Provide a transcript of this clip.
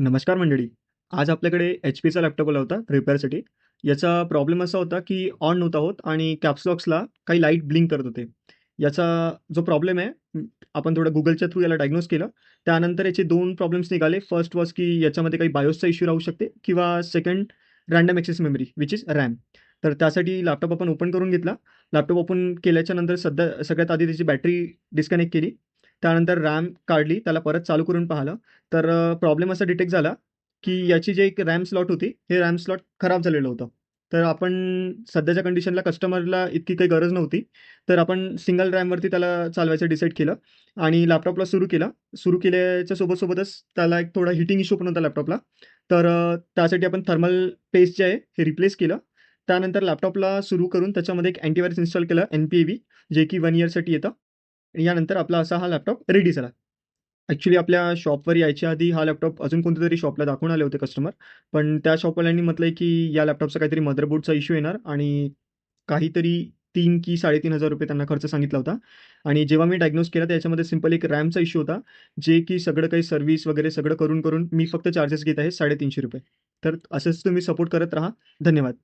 नमस्कार मंडळी. आज आपल्याकडे एच-पीचा लॅपटॉप आला होता रिपेअरसाठी. याचा प्रॉब्लेम असा होता, की ऑन नव्हता होत आणि कॅप्स लॉक्सला काही लाईट ब्लिंक करत होते. याचा जो प्रॉब्लेम आहे, आपण थोडं Googleच्या थ्रू याला डायग्नोज केलं. त्यानंतर याचे 2 प्रॉब्लेम्स निघाले. फर्स्ट वॉज की याच्यामध्ये काही बायोसचा इश्यू राहू शकते किंवा second random access memory which is RAM. तर त्यासाठी लॅपटॉप आपण ओपन करून घेतला. लॅपटॉप ओपन केल्याच्यानंतर सगळ्यात आधी त्याची बॅटरी डिस्कनेक्ट केली. त्यानंतर रॅम काढली, त्याला परत चालू करून पाहिलं. तर प्रॉब्लेम असा डिटेक्ट झाला, की याची जी एक रॅम स्लॉट होती, हे रॅम स्लॉट खराब झालेलं होतं. तर आपण सध्याच्या कंडिशनला कस्टमरला इतकी काही गरज नव्हती. तर आपण सिंगल रॅमवरती त्याला चालवायचं डिसाईड केलं आणि लॅपटॉपला सुरू केलं. सुरू केल्याच्या सोबतच त्याला एक थोडा हीटिंग इश्यू पण होता लॅपटॉपला. तर त्यासाठी आपण थर्मल पेस्ट जे आहे, हे रिप्लेस केलं. त्यानंतर लॅपटॉपला सुरू करून त्याच्यामध्ये एक अँटीव्हायरस इन्स्टॉल केलं NPAV, जे की 1 इयरसाठी येतं. यानंतर आपला असा हा लॅपटॉप रेडी झाला. ॲक्चुअली आपल्या शॉपवर यायच्या आधी हा लॅपटॉप अजून कोणत्यातरी शॉपला दाखवून आले होते कस्टमर. पण त्या शॉपवाल्यांनी म्हटलंय, की या लॅपटॉपचा काहीतरी मदरबोर्डचा इश्यू येणार आणि काहीतरी 3 की ₹3,500 त्यांना खर्च सांगितला होता. आणि जेव्हा मी डायग्नोज केला, तर याच्यामध्ये सिंपल एक रॅमचा इश्यू होता, जे की सगळं काही सर्व्हिस वगैरे सगळं करून मी फक्त चार्जेस घेत आहे ₹350. तर असंच तुम्ही सपोर्ट करत राहा. धन्यवाद.